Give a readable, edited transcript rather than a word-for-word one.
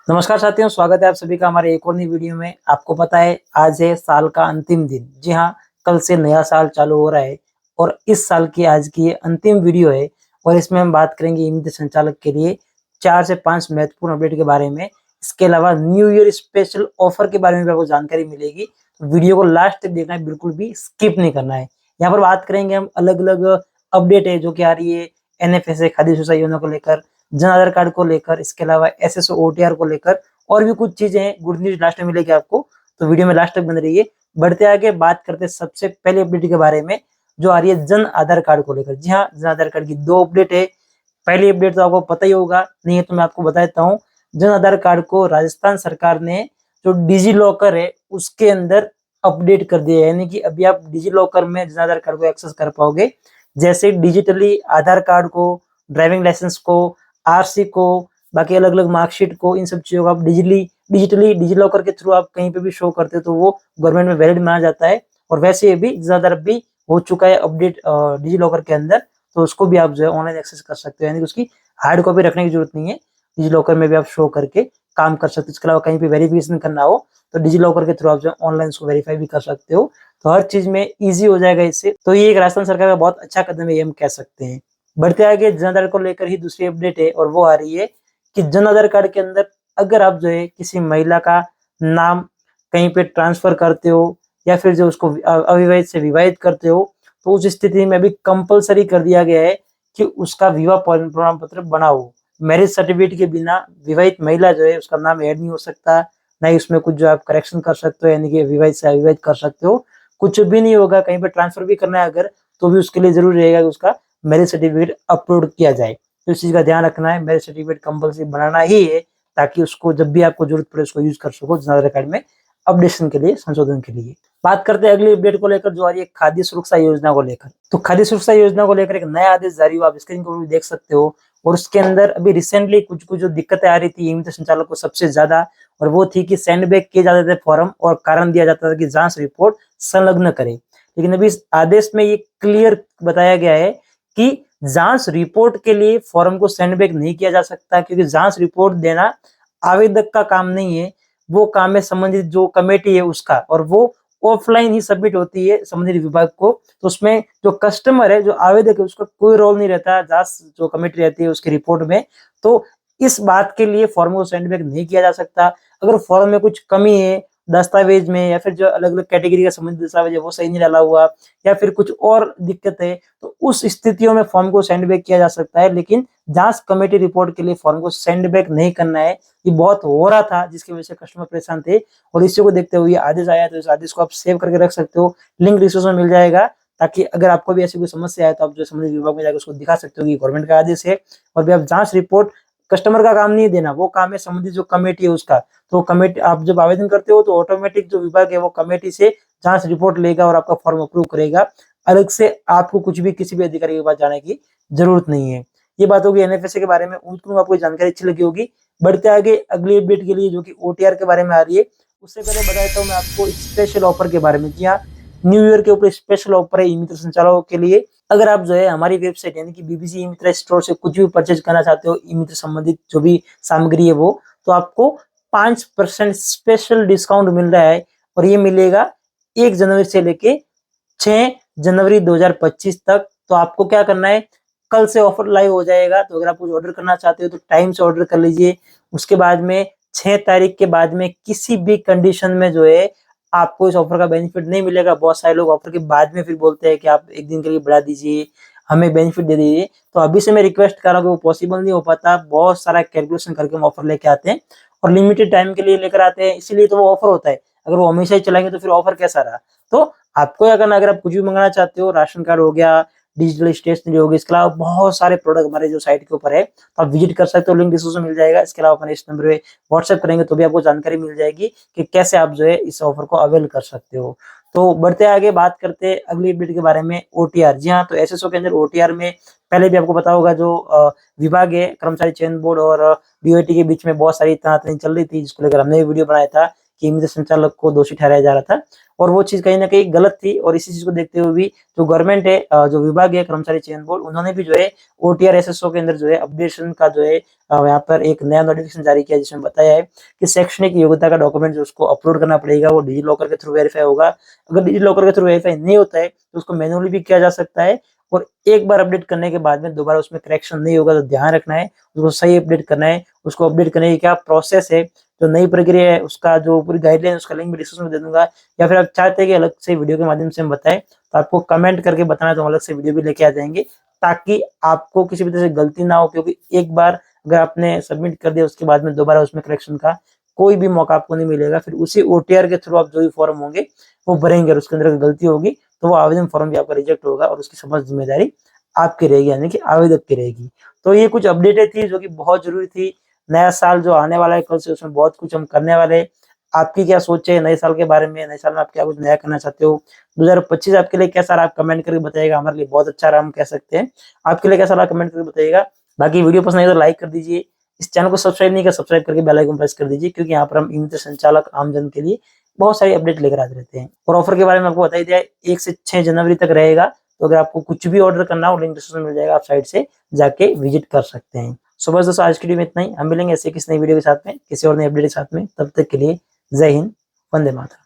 नमस्कार साथियों, स्वागत है आप सभी का हमारे एक और नई वीडियो में। आपको पता है आज है साल का अंतिम दिन। जी हाँ, कल से नया साल चालू हो रहा है और इस साल की आज की ये अंतिम वीडियो है और इसमें हम बात करेंगे ईमेल संचालक के लिए 4 से 5 महत्वपूर्ण अपडेट के बारे में। इसके अलावा न्यू ईयर स्पेशल ऑफर के बारे में भी आपको जानकारी मिलेगी। तो वीडियो को लास्ट तक देखना है, बिल्कुल भी स्किप नहीं करना है। यहाँ पर बात करेंगे हम अलग-अलग अपडेट है जो कि आ रही है एनएफएसए खाद्य सुरक्षा योजना को लेकर, जन आधार कार्ड को लेकर, इसके अलावा एसएसओ ओटीआर को लेकर और भी कुछ चीजें हैं। गुड न्यूज लास्ट में मिलेगी आपको, तो वीडियो में लास्ट तक बने रहिए। बढ़ते आगे बात करते हैं सबसे पहले अपडेट के बारे में जो आ रही है जन आधार कार्ड को लेकर। जी हाँ, जन आधार कार्ड की 2 अपडेट है। पहली अपडेट तो आपको पता ही होगा, नहीं है तो मैं आपको बता देता हूँ। जन आधार कार्ड को राजस्थान सरकार ने जो डिजी लॉकर है उसके अंदर अपडेट कर दिया है, यानी कि अभी आप डिजी लॉकर में जन आधार कार्ड को एक्सेस कर पाओगे। जैसे डिजिटली आधार कार्ड को, ड्राइविंग लाइसेंस को, आरसी को, बाकी अलग अलग मार्कशीट को, इन सब चीजों को आप डिजिटली डिजी लॉकर के थ्रू आप कहीं पे भी शो करते हो तो वो गवर्नमेंट में वैलिड माना जाता है। और वैसे ये भी ज्यादा भी हो चुका है अपडेट डिजी लॉकर के अंदर, तो उसको भी आप जो है ऑनलाइन एक्सेस कर सकते हो, यानी कि उसकी हार्ड कॉपी रखने की जरूरत नहीं है। डिजी लॉकर में भी आप शो करके काम कर सकते हो। इसके अलावा कहीं पे वेरिफिकेशन करना हो तो डिजी लॉकर के थ्रू आप जो है ऑनलाइन उसको वेरीफाई भी कर सकते हो। तो हर चीज में ईजी हो जाएगा इससे। तो ये एक राजस्थान सरकार का बहुत अच्छा कदम है, ये हम कह सकते हैं। बढ़ते आगे जन आधार को लेकर ही दूसरी अपडेट है और वो आ रही है कि जन आधार कार्ड के अंदर अगर आप जो है किसी महिला का नाम कहीं पे ट्रांसफर करते हो या फिर जो उसको अविवाहित से विवाहित करते हो, तो उस स्थिति में भी कंपलसरी कर दिया गया है कि उसका विवाह प्रमाण पत्र बनाओ। मैरिज सर्टिफिकेट के बिना विवाहित महिला जो है उसका नाम ऐड नहीं हो सकता, ना ही उसमें कुछ जो आप करेक्शन कर सकते हो, यानी कि विवाहित से अविवाहित कर सकते हो। कुछ भी नहीं होगा। कहीं पे ट्रांसफर भी करना है अगर, तो भी उसके लिए जरूरी रहेगा कि उसका मैरिज सर्टिफिकेट अपलोड किया जाए। तो इस चीज का ध्यान रखना है, मैरिज सर्टिफिकेट कंपलसरी बनाना ही है ताकि उसको जब भी आपको जरूरत पड़े उसको यूज कर सको जन आधार कार्ड में अपडेशन के लिए, संशोधन के लिए। बात करते हैं अगली अपडेट को लेकर जो आ रही है खाद्य सुरक्षा योजना को लेकर। तो खाद्य सुरक्षा योजना को लेकर एक नया आदेश जारी हुआ, आप स्क्रीन पर भी देख सकते हो। और उसके अंदर अभी रिसेंटली कुछ कुछ जो दिक्कतें आ रही थी ईमेल संचालक को सबसे ज्यादा, और वो थी कि सेंडबैक किए जाते थे फॉर्म और कारण दिया जाता था कि जांच रिपोर्ट संलग्न करे। लेकिन अभी इस आदेश में ये क्लियर बताया गया है कि जांच रिपोर्ट के लिए फॉर्म को सेंडबैक नहीं किया जा सकता, क्योंकि जांच रिपोर्ट देना आवेदक का काम नहीं है, वो काम है संबंधित जो कमेटी है उसका, और वो ऑफलाइन ही सबमिट होती है संबंधित विभाग को। तो उसमें जो कस्टमर है, जो आवेदक है, उसका कोई रोल नहीं रहता जांच जो कमेटी रहती है उसकी रिपोर्ट में। तो इस बात के लिए फॉर्म को सेंडबैक नहीं किया जा सकता। अगर फॉर्म में कुछ कमी है दस्तावेज में, या फिर जो अलग अलग कैटेगरी का संबंधित दस्तावेज है वो सही नहीं डाला हुआ, या फिर कुछ और दिक्कत है, तो उस स्थितियों में फॉर्म को सेंडबैक किया जा सकता है। लेकिन जांच कमेटी रिपोर्ट के लिए फॉर्म को सेंडबैक नहीं करना है। ये बहुत हो रहा था जिसकी वजह से कस्टमर परेशान थे, और इसी को देखते हुए आदेश आया। तो इस आदेश को आप सेव करके रख सकते हो, लिंक डिस्क्रिप्शन में मिल जाएगा, ताकि अगर आपको भी ऐसी कोई समस्या है तो आप जो संबंधित विभाग में जाकर उसको दिखा सकते हो कि गवर्नमेंट का आदेश है। और भी आप जांच रिपोर्ट, कस्टमर का काम नहीं देना, वो काम है संबंधित जो कमेटी है उसका। तो कमेटी, आप जब आवेदन करते हो तो ऑटोमेटिक जो विभाग है वो कमेटी से जांच रिपोर्ट लेगा और आपका फॉर्म अप्रूव करेगा। अलग से आपको कुछ भी किसी भी अधिकारी के पास जाने की जरूरत नहीं है। ये बात होगी एनएफएसए के बारे में। उम्मीद करूंगा आपको जानकारी अच्छी लगी होगी। बढ़ते आगे अगली अपडेट के लिए जो कि ओटीआर के बारे में आ रही है। उससे पहले बता देता हूँ मैं आपको स्पेशल ऑफर के बारे में। जी हाँ, न्यू ईयर के ऊपर स्पेशल ऑफर है ई मित्र संचालकों के लिए। अगर आप जो है हमारी वेबसाइट यानी कि बीबीसी ई मित्र स्टोर से कुछ भी परचेज करना चाहते हो, ई मित्र संबंधित जो भी सामग्री है वो, तो आपको 5% स्पेशल डिस्काउंट मिल रहा है। और ये मिलेगा 1 जनवरी से लेके 6 जनवरी 2025 तक। तो आपको क्या करना है, कल से ऑफर लाइव हो जाएगा। तो अगर आप कुछ ऑर्डर करना चाहते हो तो टाइम से ऑर्डर कर लीजिए। उसके बाद में 6 तारीख के बाद में किसी भी कंडीशन में जो है आपको इस ऑफर का बेनिफिट नहीं मिलेगा। बहुत सारे लोग ऑफर के बाद में फिर बोलते हैं कि आप एक दिन के लिए बढ़ा दीजिए, हमें बेनिफिट दे दीजिए। तो अभी से मैं रिक्वेस्ट कर रहा हूँ कि वो पॉसिबल नहीं हो पाता। बहुत सारा कैलकुलेशन करके हम ऑफर लेके आते हैं और लिमिटेड टाइम के लिए लेकर आते हैं, इसीलिए तो वो ऑफर होता है। अगर वो हमेशा ही चलाएंगे तो फिर ऑफर कैसा रहा। तो आपको क्या करना, अगर आप कुछ भी मंगाना चाहते हो, राशन कार्ड हो गया, डिजिटल स्टेशनरी होगी, इसके अलावा बहुत सारे प्रोडक्ट हमारे जो साइट के ऊपर है, तो आप विजिट कर सकते हो, लिंक डिस्क्रिप्शन में मिल जाएगा। इसके अलावा अपने इस नंबर पे व्हाट्सएप करेंगे तो भी आपको जानकारी मिल जाएगी कि कैसे आप जो है इस ऑफर को अवेल कर सकते हो। तो बढ़ते आगे बात करते हैं अगली अपडेट के बारे में, ओटीआर। जी हाँ, तो एसएसओ के अंदर ओटीआर में पहले भी आपको पता होगा जो विभाग है कर्मचारी चयन बोर्ड और बीओटी के बीच में बहुत सारी तनातनी चल रही थी, जिसको लेकर हमने वीडियो बनाया था कि ई-मित्र संचालक को दोषी ठहराया जा रहा था और वो चीज़ कहीं न कहीं गलत थी और इसी चीज़ को देखते हुए भी जो गवर्नमेंट है जो विभाग है कर्मचारी चयन बोर्ड उन्होंने भी जो है ओटीआर एसएसओ के अंदर जो है अपडेशन का जो है यहाँ पर एक नया नोटिफिकेशन जारी किया जिसमें बताया है कि शैक्षणिक योग्यता का डॉक्यूमेंट जो उसको अपलोड करना पड़ेगा वो डिजी लॉकर के थ्रू वेरीफाई होगा। अगर डिजी लॉकर के थ्रू वेरीफाई नहीं होता है तो उसको मैनुअली भी किया जा सकता है और एक बार अपडेट करने के बाद में दोबारा उसमें करेक्शन नहीं होगा तो ध्यान रखना है, उसको सही अपडेट करना है। उसको अपडेट करने की क्या प्रोसेस है, जो नई प्रक्रिया है उसका जो पूरी गाइडलाइन उसका लिंक भी डिस्क्रिप्शन में दे दूँगा या फिर आप चाहते हैं कि अलग से वीडियो के माध्यम से हम बताएँ तो आपको कमेंट करके बताना है तो हम अलग से वीडियो भी लेके आ जाएँगे ताकि आपको किसी भी तरह से गलती ना हो क्योंकि एक बार अगर आपने सबमिट कर दिया उसके बाद में दोबारा उसमें करेक्शन का कोई भी मौका आपको नहीं मिलेगा। फिर उसी ओटीआर के थ्रू आप जो भी फॉर्म होंगे वो भरेंगे और उसके अंदर अगर गलती होगी तो वो आवेदन फॉर्म भी आपका रिजेक्ट होगा और उसकी समस्त जिम्मेदारी आपकी रहेगी यानी कि आवेदक की रहेगी। तो ये कुछ अपडेटें थी जो कि बहुत ज़रूरी थी। नया साल जो आने वाला है कल से उसमें बहुत कुछ हम करने वाले हैं। आपकी क्या सोच है नए साल के बारे में? नए साल में आप क्या कुछ नया करना चाहते हो? 2025 आपके लिए कैसा रहा? आप कमेंट करके बताइएगा। हमारे लिए बहुत अच्छा रहा हम कह सकते हैं। आपके लिए कैसा रहा कमेंट करके बताइएगा। बाकी वीडियो पसंद आई तो लाइक कर दीजिए। इस चैनल को सब्सक्राइब नहीं किया सब्सक्राइब करके बेल आइकन प्रेस कर दीजिए क्योंकि यहाँ पर हम ई-मित्र संचालक आमजन के लिए बहुत सारी अपडेट लेकर आते रहते हैं। और ऑफर के बारे में आपको बता ही दिया है 1 से 6 जनवरी तक रहेगा। तो अगर आपको कुछ भी ऑर्डर करना हो लिंक डिस्क्रिप्शन में मिल जाएगा, आप साइट से जाके विजिट कर सकते हैं। सो बस दोस्तों आज की वीडियो में इतना ही। हम मिलेंगे ऐसे किसी नई वीडियो के साथ में, किसी और नई अपडेट के साथ में। तब तक के लिए जय हिंद, वंदे मातरम।